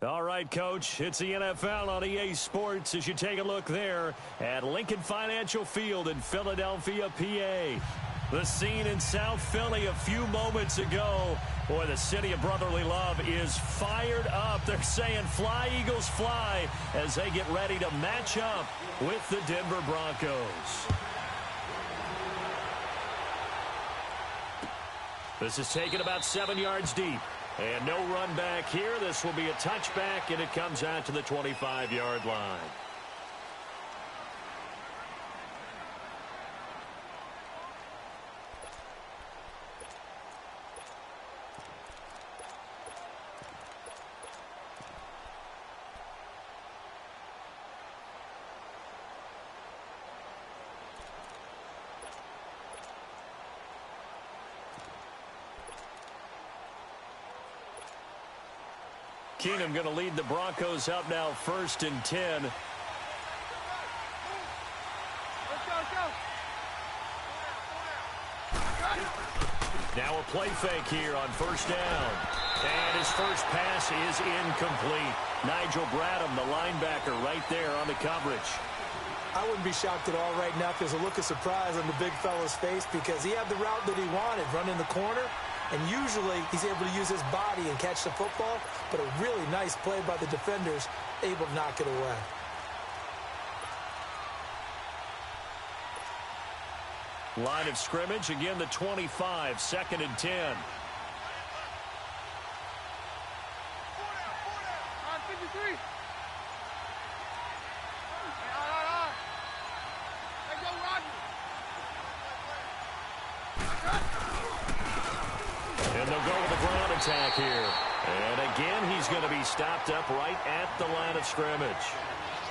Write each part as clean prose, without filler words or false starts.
All right, Coach, it's the NFL on EA Sports as you take a look there at Lincoln Financial Field in Philadelphia, PA. The scene in South Philly a few moments ago. Boy, the city of brotherly love is fired up. They're saying fly, Eagles, fly as they get ready to match up with the Denver Broncos. This is taken about 7 yards deep. And no run back here. This will be a touchback, and it comes out to the 25-yard line. Keenum going to lead the Broncos up now, 1st and 10. Let's go. Now a play fake here on 1st down. And his first pass is incomplete. Nigel Bradham, the linebacker, right there on the coverage. I wouldn't be shocked at all right now if there's a look of surprise on the big fella's face because he had the route that he wanted, running the corner. And usually he's able to use his body and catch the football, but a really nice play by the defenders, able to knock it away. Line of scrimmage, again the 25, 2nd and 10. And they'll go with the ground attack here. And again, he's going to be stopped up right at the line of scrimmage.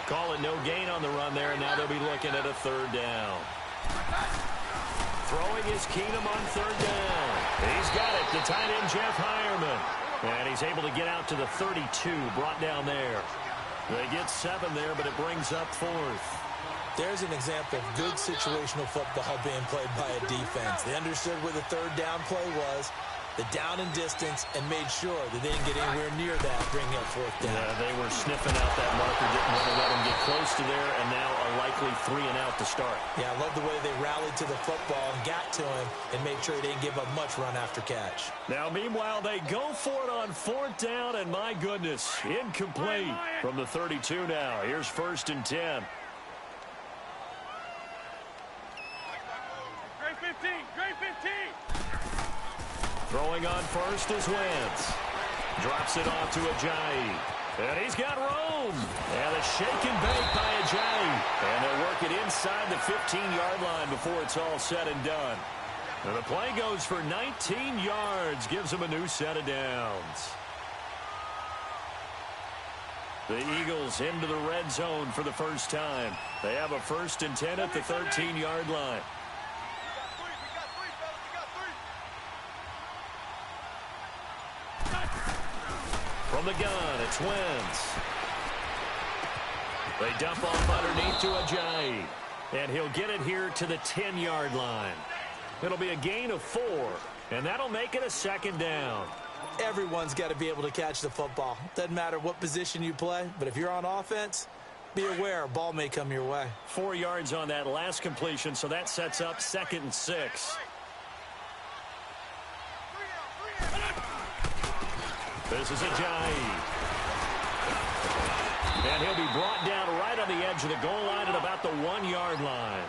Call it no gain on the run there, and now they'll be looking at a 3rd down. Throwing is Keenum on 3rd down. He's got it, the tight end Jeff Heuerman. And he's able to get out to the 32, brought down there. They get 7 there, but it brings up 4th. There's an example of good situational football being played by a defense. They understood where the 3rd down play was, the down and distance, and made sure that they didn't get anywhere near that, bringing up 4th down. Yeah, they were sniffing out that marker, didn't want to let him get close to there, and now a likely 3 and out to start. Yeah, I love the way they rallied to the football and got to him and made sure he didn't give up much run after catch. Now, meanwhile, they go for it on 4th down, and my goodness, incomplete from the 32 now. Here's 1st and 10. Great 15. Throwing on 1st is Wentz. Drops it off to Ajayi. And he's got room. And a shake and bake by Ajayi. And they'll work it inside the 15-yard line before it's all said and done. And the play goes for 19 yards. Gives them a new set of downs. The Eagles into the red zone for the first time. They have a 1st and 10 at the 13-yard line. From the gun, it's Wentz. They dump off underneath to Ajayi. And he'll get it here to the 10-yard line. It'll be a gain of 4, and that'll make it a 2nd down. Everyone's got to be able to catch the football. Doesn't matter what position you play, but if you're on offense, be aware a ball may come your way. 4 yards on that last completion, so that sets up 2nd and 6. This is Ajayi. And he'll be brought down right on the edge of the goal line at about the 1-yard line.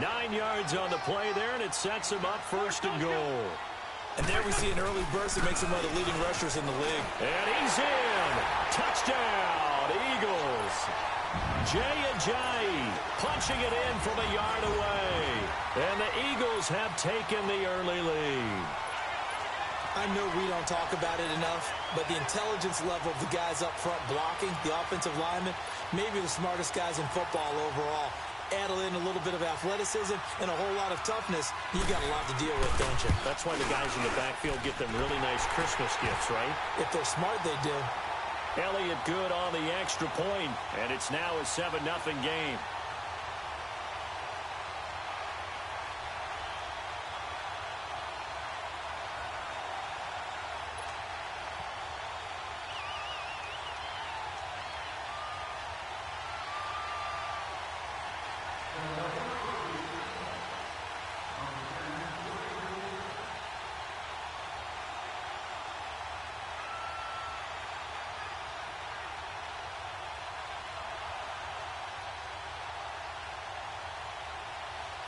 9 yards on the play there, and it sets him up 1st and goal. And there we see an early burst that makes him one of the leading rushers in the league. And he's in. Touchdown, Eagles. Jay Ajayi punching it in from a yard away. And the Eagles have taken the early lead. I know we don't talk about it enough, but the intelligence level of the guys up front blocking, the offensive linemen, maybe the smartest guys in football overall. Add in a little bit of athleticism and a whole lot of toughness, you got a lot to deal with, don't you? That's why the guys in the backfield get them really nice Christmas gifts, right? If they're smart, they do. Elliott good on the extra point, and it's now a 7-0 game.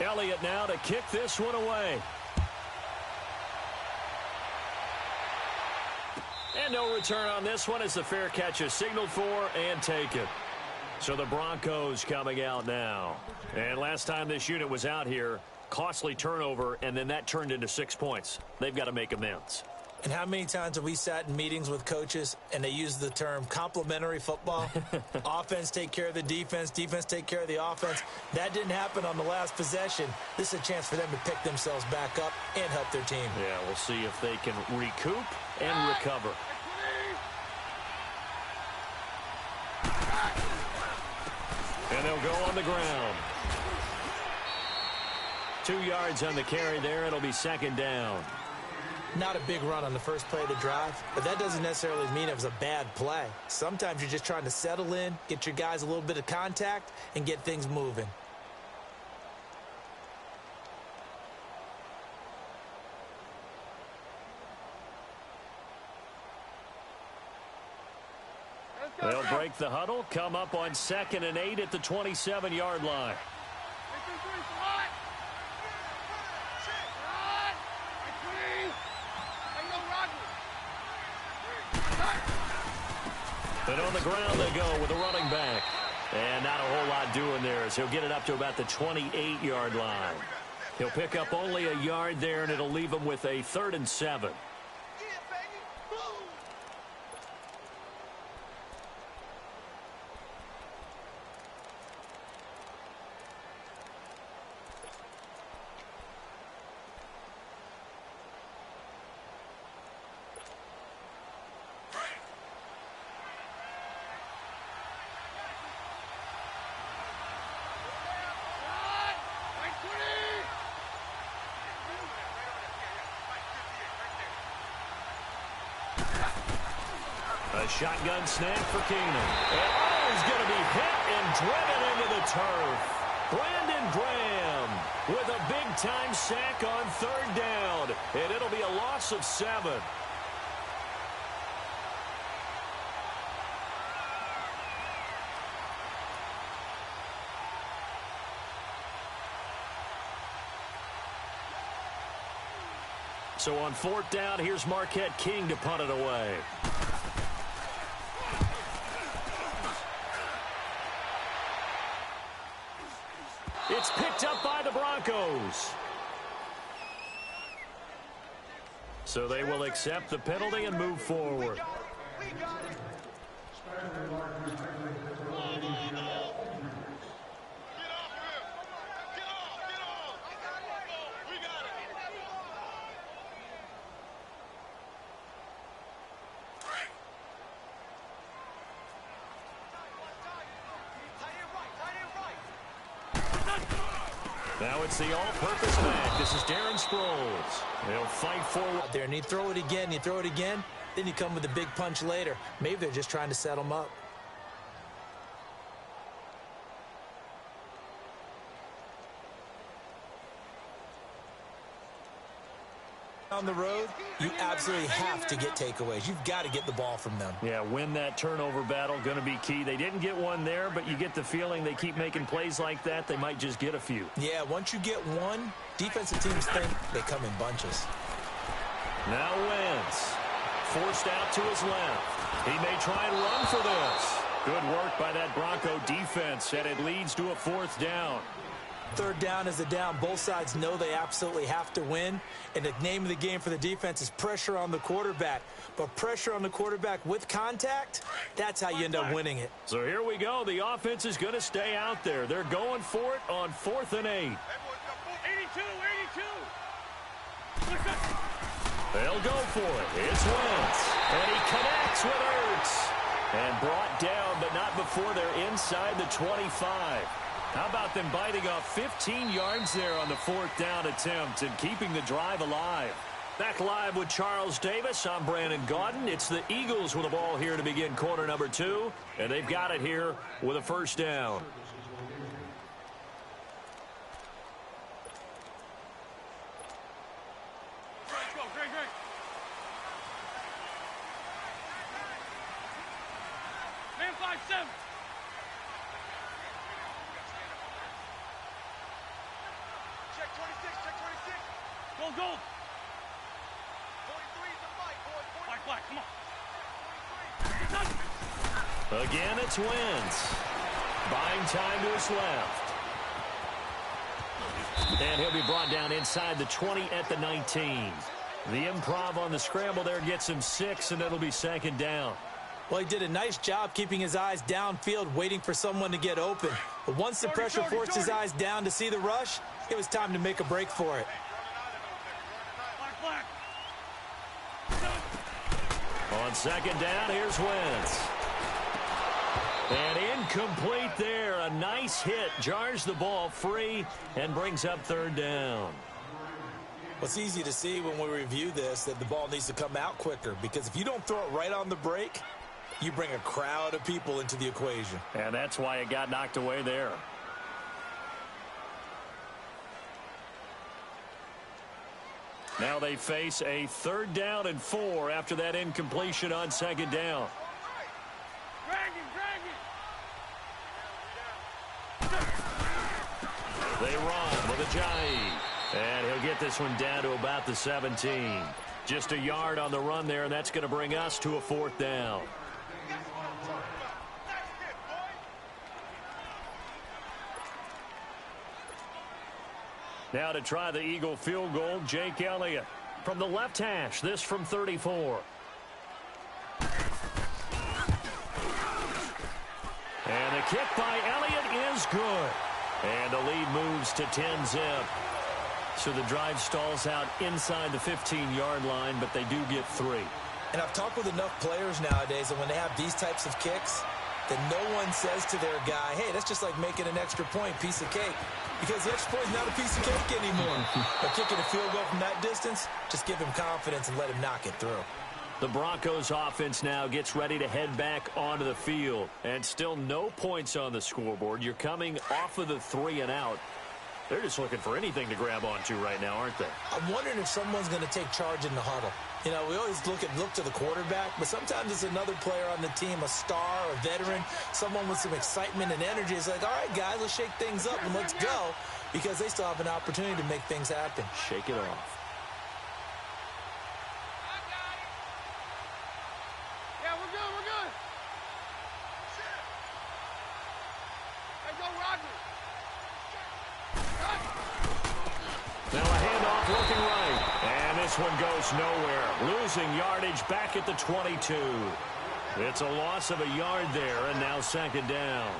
Elliott now to kick this one away. And no return on this one as the fair catch is signaled for and taken. So the Broncos coming out now. And last time this unit was out here, costly turnover, and then that turned into 6 points. They've got to make amends. And how many times have we sat in meetings with coaches and they use the term complementary football? Offense take care of the defense, defense take care of the offense. That didn't happen on the last possession. This is a chance for them to pick themselves back up and help their team. Yeah, we'll see if they can recoup and recover. And they'll go on the ground. 2 yards on the carry there. It'll be second down. Not a big run on the first play of the drive, but that doesn't necessarily mean it was a bad play. Sometimes you're just trying to settle in, get your guys a little bit of contact, and get things moving. They'll break the huddle, come up on 2nd and 8 at the 27-yard line. But on the ground they go with a running back. And not a whole lot doing there as he'll get it up to about the 28-yard line. He'll pick up only a yard there, and it'll leave him with a 3rd and 7. A shotgun snap for Keenum. And he's going to be hit and driven into the turf. Brandon Graham with a big-time sack on 3rd down. And it'll be a loss of 7. So on 4th down, here's Marquette King to punt it away. It's picked up by the Broncos. So they will accept the penalty and move forward. Now it's the all-purpose back. This is Darren Sproles. They'll fight forward Out there, and you throw it again, then you come with a big punch later. Maybe they're just trying to set them up. On the road, you absolutely have to get takeaways. You've got to get the ball from them. Yeah, win that turnover battle, going to be key. They didn't get one there, but you get the feeling they keep making plays like that, they might just get a few. Yeah, once you get one, defensive teams think they come in bunches. Now Wentz, forced out to his left. He may try and run for this. Good work by that Bronco defense, and it leads to a 4th down. 3rd down is a down. Both sides know they absolutely have to win. And the name of the game for the defense is pressure on the quarterback. But pressure on the quarterback with contact, that's how you end up winning it. So here we go. The offense is going to stay out there. They're going for it on 4th and 8. 82, 82. They'll go for it. It's Wentz. And he connects with Ertz. And brought down, but not before they're inside the 25. How about them biting off 15 yards there on the 4th down attempt and keeping the drive alive? Back live with Charles Davis. I'm Brandon Gaudin. It's the Eagles with the ball here to begin quarter number 2. And they've got it here with a 1st down. Great. Man 5-7. Go, go. Black, come on. Again, it's Wentz. Buying time to his left. And he'll be brought down inside the 20 at the 19. The improv on the scramble there gets him 6, and it'll be second down. Well, he did a nice job keeping his eyes downfield, waiting for someone to get open. But once the pressure forced his eyes down to see the rush, it was time to make a break for it. Black. On second down, here's Wentz. And incomplete there. A nice hit. Jars the ball free and brings up third down. Well, it's easy to see when we review this that the ball needs to come out quicker, because if you don't throw it right on the break, you bring a crowd of people into the equation. And that's why it got knocked away there. Now they face a 3rd down and 4 after that incompletion on second down. Drag it. They run with a jive. And he'll get this one down to about the 17. Just a yard on the run there, and that's going to bring us to a 4th down. Now to try the Eagle field goal, Jake Elliott. From the left hash, this from 34. And the kick by Elliott is good. And the lead moves to 10-zip. So the drive stalls out inside the 15-yard line, but they do get 3. And I've talked with enough players nowadays that when they have these types of kicks, that no one says to their guy, hey, that's just like making an extra point, piece of cake. Because the extra point is not a piece of cake anymore. But kicking a field goal from that distance, just give him confidence and let him knock it through. The Broncos offense now gets ready to head back onto the field. And still no points on the scoreboard. You're coming off of the 3 and out. They're just looking for anything to grab onto right now, aren't they? I'm wondering if someone's going to take charge in the huddle. You know, we always look to the quarterback, but sometimes it's another player on the team, a star, a veteran, someone with some excitement and energy. It's like, all right, guys, let's shake things up and let's go, because they still have an opportunity to make things happen. Shake it off. Yeah, we're good, we're good. Hey, go, Roger. Now a handoff looking right. And this one goes nowhere. Losing yardage back at the 22. It's a loss of a yard there, and now second down.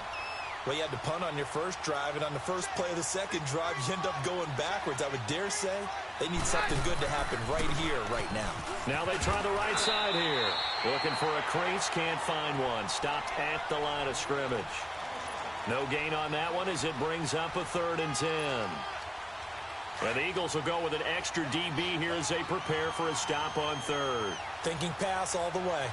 Well, you had to punt on your first drive, and on the first play of the second drive, you end up going backwards. I would dare say they need something good to happen right here, right now. Now they try the right side here. Looking for a crease, can't find one. Stopped at the line of scrimmage. No gain on that one as it brings up a 3rd and 10. And the Eagles will go with an extra DB here as they prepare for a stop on 3rd. Thinking pass all the way.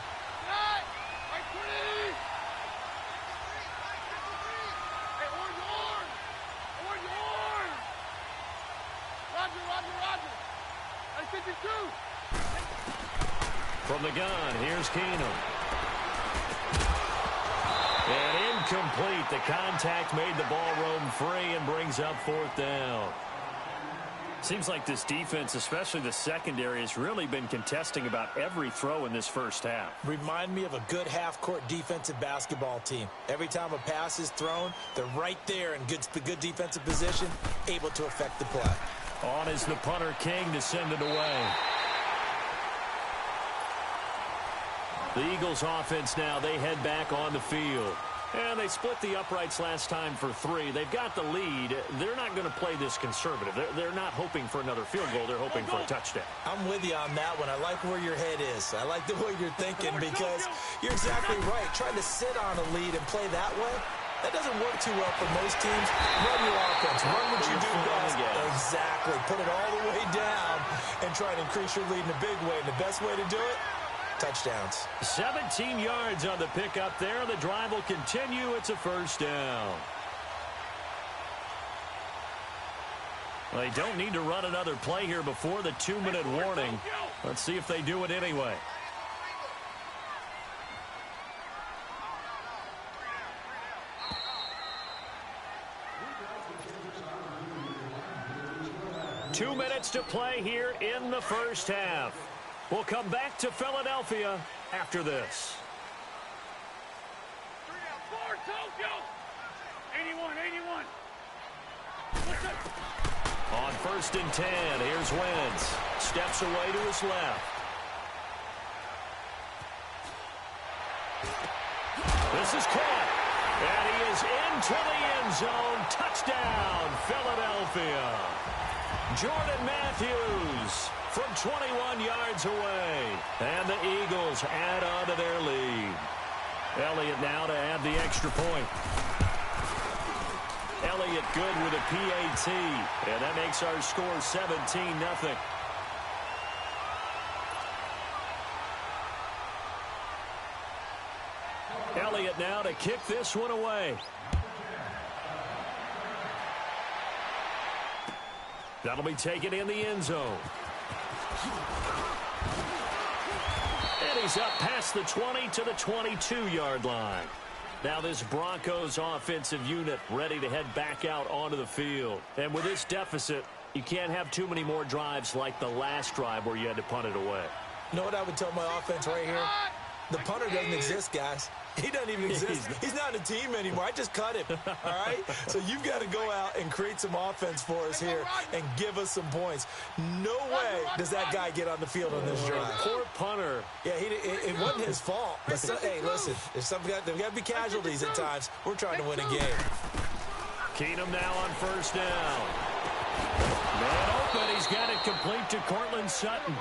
From the gun, here's Keenum. And incomplete. The contact made the ball roam free and brings up 4th down. Seems like this defense, especially the secondary, has really been contesting about every throw in this first half. Remind me of a good half-court defensive basketball team. Every time a pass is thrown, they're right there in good defensive position, able to affect the play. On is the punter King to send it away. The Eagles offense now, they head back on the field. And they split the uprights last time for 3. They've got the lead. They're not going to play this conservative. They're not hoping for another field goal. They're hoping for a touchdown. I'm with you on that one. I like where your head is. I like the way you're thinking, because you're exactly right. Trying to sit on a lead and play that way, that doesn't work too well for most teams. Run your offense. Run what you do best. Exactly. Put it all the way down and try to increase your lead in a big way. And the best way to do it, touchdowns. 17 yards on the pickup there. The drive will continue. It's a 1st down. They don't need to run another play here before the 2-minute warning. Let's see if they do it anyway. to play here in the first half. We'll come back to Philadelphia after this. 3 down, 4, Tokyo. 81, 81. On 1st and 10, here's Wentz. Steps away to his left. This is caught. And he is into the end zone. Touchdown, Philadelphia. Jordan Matthews from 21 yards away. And the Eagles add on to their lead. Elliott now to add the extra point. Elliott good with a PAT. And that makes our score 17-0. Elliott now to kick this one away. That'll be taken in the end zone. And he's up past the 20 to the 22-yard line. Now this Broncos offensive unit ready to head back out onto the field. And with this deficit, you can't have too many more drives like the last drive where you had to punt it away. You know what I would tell my offense right here? The punter doesn't exist, guys. He doesn't even exist. He's not in a team anymore. I just cut him, all right? So you've got to go out and create some offense for us here and give us some points. No way does that guy get on the field on this drive. Poor punter. Yeah, it wasn't his fault. But hey, listen, there's got to be casualties at times. We're trying to win a game. Keenum now on 1st down. Man open. He's got it complete to Cortland Sutton.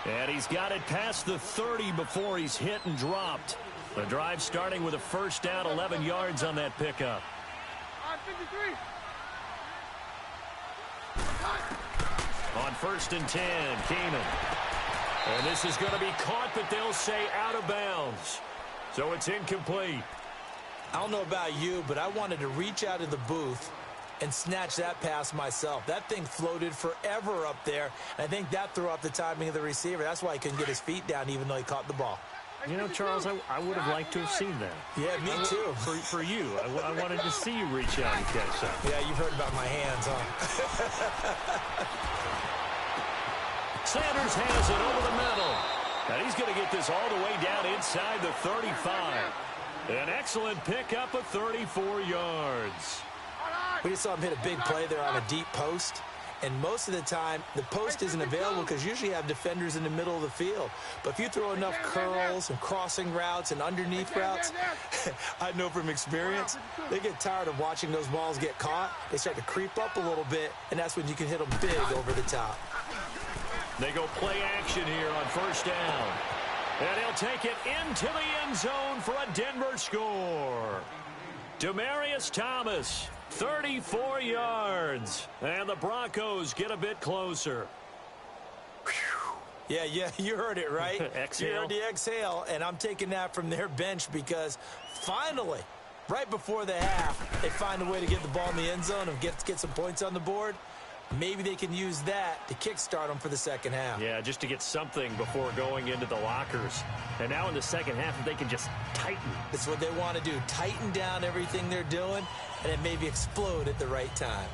And he's got it past the 30 before he's hit and dropped. The drive starting with a 1st down, 11 yards on that pickup. 53. On 1st and 10, Keenum. And this is going to be caught, but they'll say out of bounds. So it's incomplete. I don't know about you, but I wanted to reach out of the booth and snatch that pass myself. That thing floated forever up there. And I think that threw off the timing of the receiver. That's why he couldn't get his feet down even though he caught the ball. You know, Charles, I would have liked to have seen that. Yeah, me too. For you. I wanted to see you reach out and catch that. Yeah, you've heard about my hands, huh? Sanders has it over the middle. And he's going to get this all the way down inside the 35. An excellent pickup of 34 yards. We just saw him hit a big play there on a deep post. And most of the time, the post isn't available because usually you have defenders in the middle of the field. But if you throw enough curls and crossing routes and underneath routes, I know from experience, they get tired of watching those balls get caught. They start to creep up a little bit, and that's when you can hit them big over the top. They go play action here on 1st down. And he'll take it into the end zone for a Denver score. Demaryius Thomas, 34 yards. And the Broncos get a bit closer. Yeah, you heard it, right? Exhale. You heard the exhale, and I'm taking that from their bench because finally, right before the half, they find a way to get the ball in the end zone and get some points on the board. Maybe they can use that to kickstart them for the second half. Yeah, just to get something before going into the lockers. And now in the second half, if they can just tighten. That's what they want to do. Tighten down everything they're doing, and then maybe explode at the right time.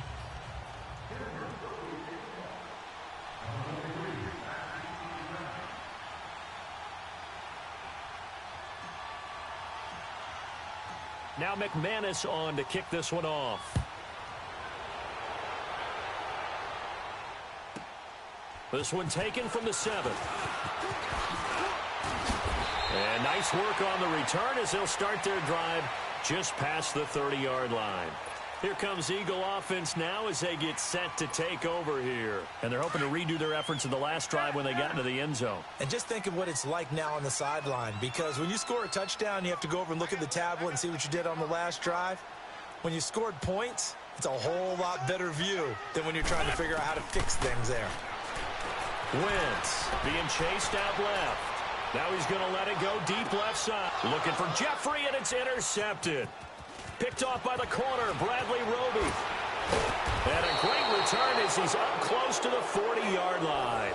Now McManus on to kick this one off. This one taken from the 7. And nice work on the return as they'll start their drive just past the 30-yard line. Here comes Eagle offense now as they get set to take over here. And they're hoping to redo their efforts in the last drive when they got into the end zone. And just think of what it's like now on the sideline, because when you score a touchdown, you have to go over and look at the tablet and see what you did on the last drive. When you scored points, it's a whole lot better view than when you're trying to figure out how to fix things there. Wentz being chased out left. Now he's going to let it go deep left side. Looking for Jeffrey, and it's intercepted. Picked off by the corner, Bradley Roby. And a great return as he's up close to the 40-yard line.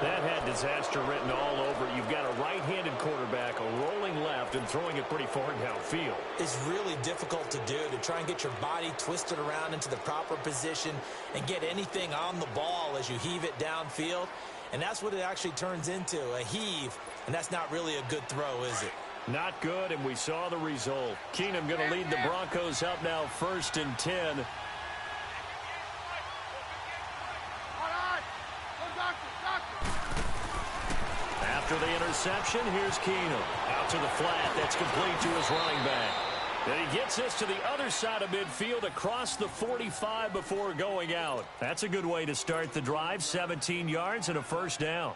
That had disaster written all over it. You've got a right-handed quarterback rolling left and throwing it pretty far downfield. It's really difficult to do, to try and get your body twisted around into the proper position and get anything on the ball as you heave it downfield. And that's what it actually turns into, a heave. And that's not really a good throw, is it? Not good, and we saw the result. Keenum going to lead the Broncos up now 1st and 10. After the interception, here's Keenum. Out to the flat. That's complete to his running back. And he gets us to the other side of midfield across the 45 before going out. That's a good way to start the drive. 17 yards and a first down.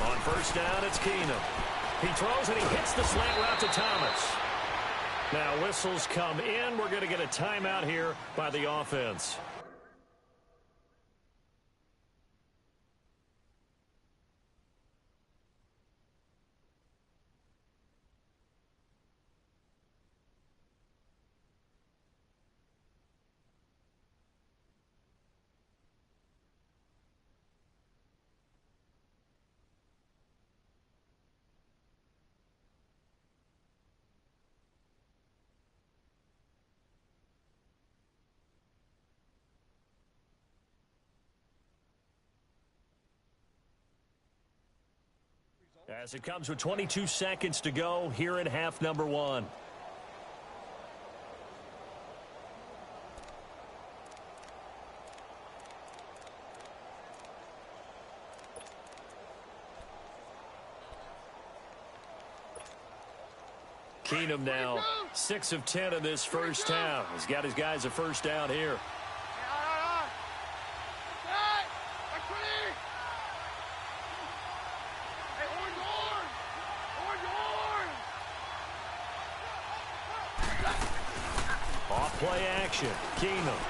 On first down, it's Keenum. He throws and he hits the slant route to Thomas. Now whistles come in. We're going to get a timeout here by the offense. As it comes with 22 seconds to go here in half number 1. Keenum now 6 of 10 in this first half. He's got his guys a first down here. Play action. Keenum.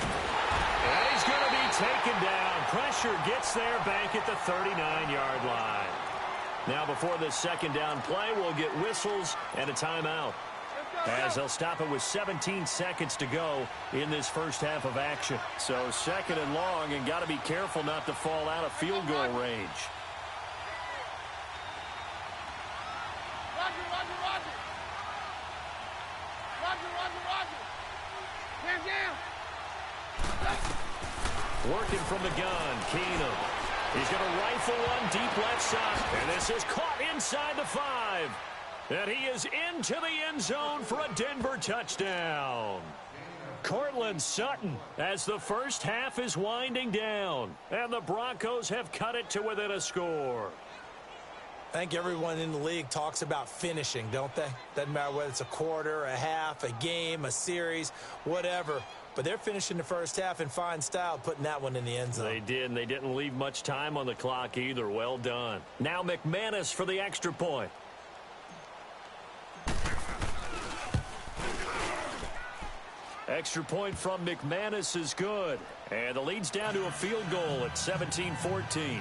And he's going to be taken down. Pressure gets there back at the 39-yard line. Now before this second down play, we'll get whistles and a timeout, as they'll stop it with 17 seconds to go in this first half of action. So 2nd and long, and got to be careful not to fall out of field goal range. Working from the gun, Keenum. He's going to rifle one deep left side. And this is caught inside the 5. And he is into the end zone for a Denver touchdown. Cortland Sutton, as the first half is winding down. And the Broncos have cut it to within a score. I think everyone in the league talks about finishing, don't they? Doesn't matter whether it's a quarter, a half, a game, a series, whatever. But they're finishing the first half in fine style, putting that one in the end zone. They did, and they didn't leave much time on the clock either. Well done. Now McManus for the extra point. Extra point from McManus is good. And the lead's down to a field goal at 17-14.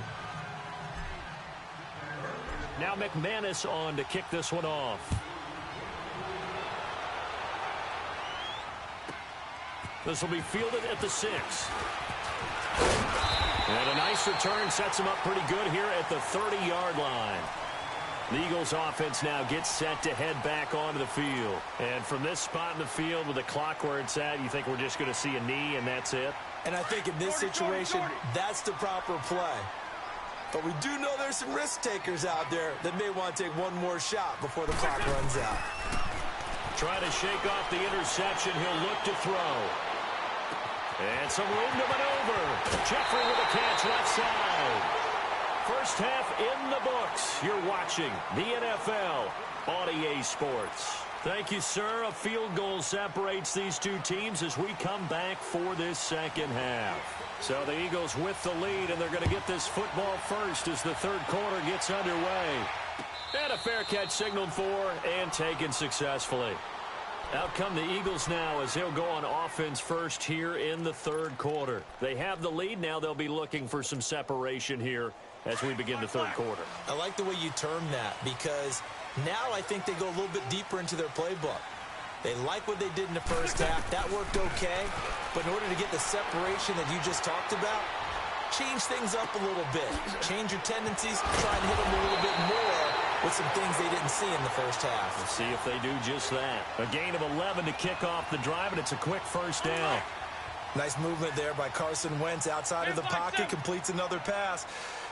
Now McManus on to kick this one off. This will be fielded at the 6. And a nice return sets him up pretty good here at the 30-yard line. The Eagles offense now gets set to head back onto the field. And from this spot in the field with the clock where it's at, you think we're just going to see a knee and that's it? And I think in this situation, that's the proper play. But we do know there's some risk takers out there that may want to take one more shot before the clock runs out. Trying to shake off the interception. He'll look to throw. And some room to maneuver. Jeffrey with a catch left side. First half in the books. You're watching the NFL on EA Sports. Thank you, sir. A field goal separates these two teams as we come back for this second half. So the Eagles with the lead, and they're going to get this football first as the third quarter gets underway. And a fair catch signaled for and taken successfully. Out come the Eagles now as they'll go on offense first here in the third quarter. They have the lead. Now they'll be looking for some separation here as we begin the third quarter. I like the way you term that because now I think they go a little bit deeper into their playbook. They like what they did in the first half. That worked okay. But in order to get the separation that you just talked about, change things up a little bit. Change your tendencies. Try and hit them a little bit more with some things they didn't see in the first half. We'll see if they do just that. A gain of 11 to kick off the drive, and it's a quick first down. Nice movement there by Carson Wentz outside of the pocket, completes another pass.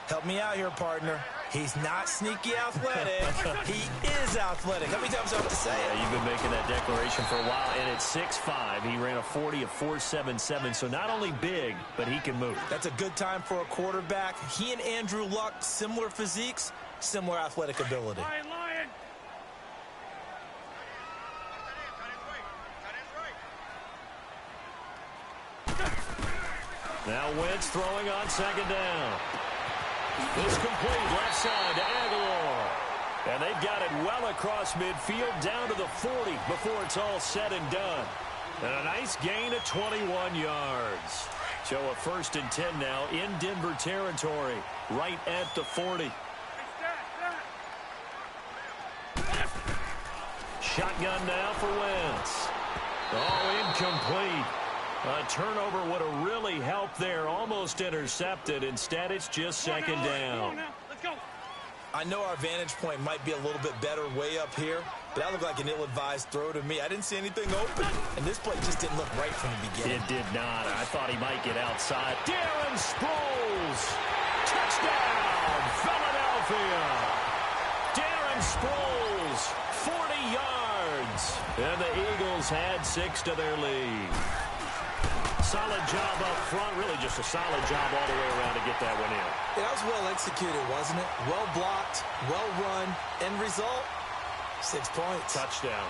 Help me out here, partner. He's not sneaky athletic. He is athletic. How many times do I have to say it? Yeah, you've been making that declaration for a while, and at 6'5", he ran a 40 of 4.77, so not only big, but he can move. That's a good time for a quarterback. He and Andrew Luck, similar physiques, similar athletic ability. Lion. Now Wentz throwing on second down. This complete left side to Aguilar. And they've got it well across midfield down to the 40 before it's all said and done. And a nice gain of 21 yards. So a 1st and 10 now in Denver territory, right at the 40. Shotgun now for Wentz. Oh, incomplete. A turnover would have really helped there. Almost intercepted. Instead, it's just second down. Let's go. I know our vantage point might be a little bit better way up here, but that looked like an ill-advised throw to me. I didn't see anything open, and this play just didn't look right from the beginning. It did not. I thought he might get outside. Darren Sproles. Touchdown, Philadelphia. Darren Sproles, 40 yards. And the Eagles had 6 to their lead. Solid job up front. Really just a solid job all the way around to get that one in. Yeah, that was well executed, wasn't it? Well blocked, well run. End result, 6 points. Touchdown.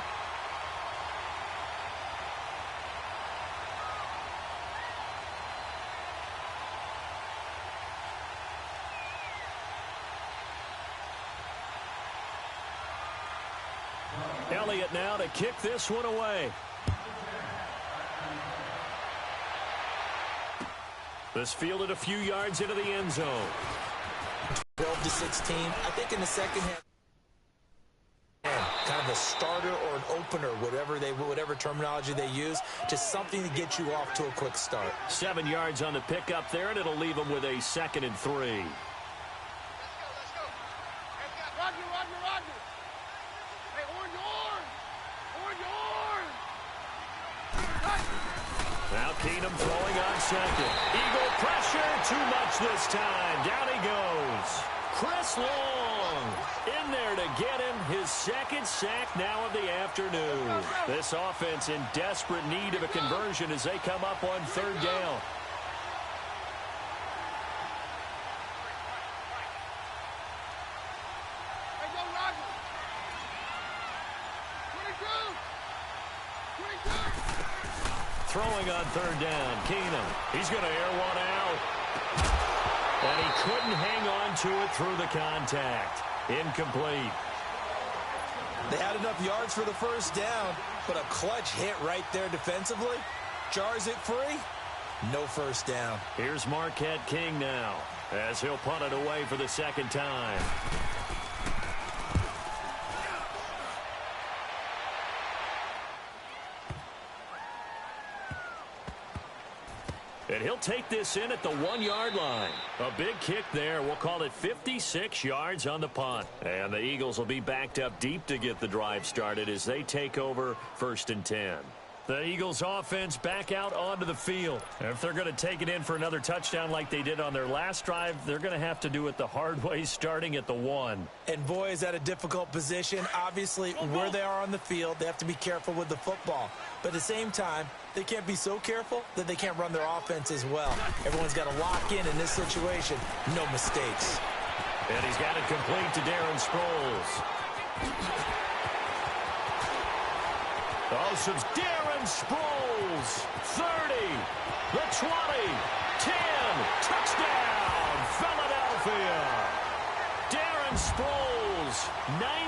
Elliott now to kick this one away. This fielded a few yards into the end zone. 12 to 16. I think in the second half, kind of a starter or an opener, whatever terminology they use, just something to get you off to a quick start. 7 yards on the pickup there, and it'll leave them with a 2nd and 3. Let's go. Roger. Hey, orange. Now Keenum throwing on second. Eagle pressure, too much this time. Down he goes. Chris Long in there to get him his 2nd sack now of the afternoon. This offense in desperate need of a conversion as they come up on 3rd down. Hey, go, Roger. 22. Throwing on 3rd down, Keenum. He's going to air one out. And he couldn't hang on to it through the contact. Incomplete. They had enough yards for the 1st down, but a clutch hit right there defensively. Jars it free. No 1st down. Here's Marquette King now as he'll punt it away for the 2nd time. And he'll take this in at the 1-yard line. A big kick there. We'll call it 56 yards on the punt. And the Eagles will be backed up deep to get the drive started as they take over 1st and 10. The Eagles offense back out onto the field. If they're going to take it in for another touchdown like they did on their last drive, they're going to have to do it the hard way, starting at the 1. And boy, is that a difficult position. Obviously, where they are on the field, they have to be careful with the football. But at the same time, they can't be so careful that they can't run their offense as well. Everyone's got to lock in this situation. No mistakes. And he's got it complete to Darren Sproles. Also, Darren Sproles, 30, the 20, 10, touchdown, Philadelphia. Darren Sproles 90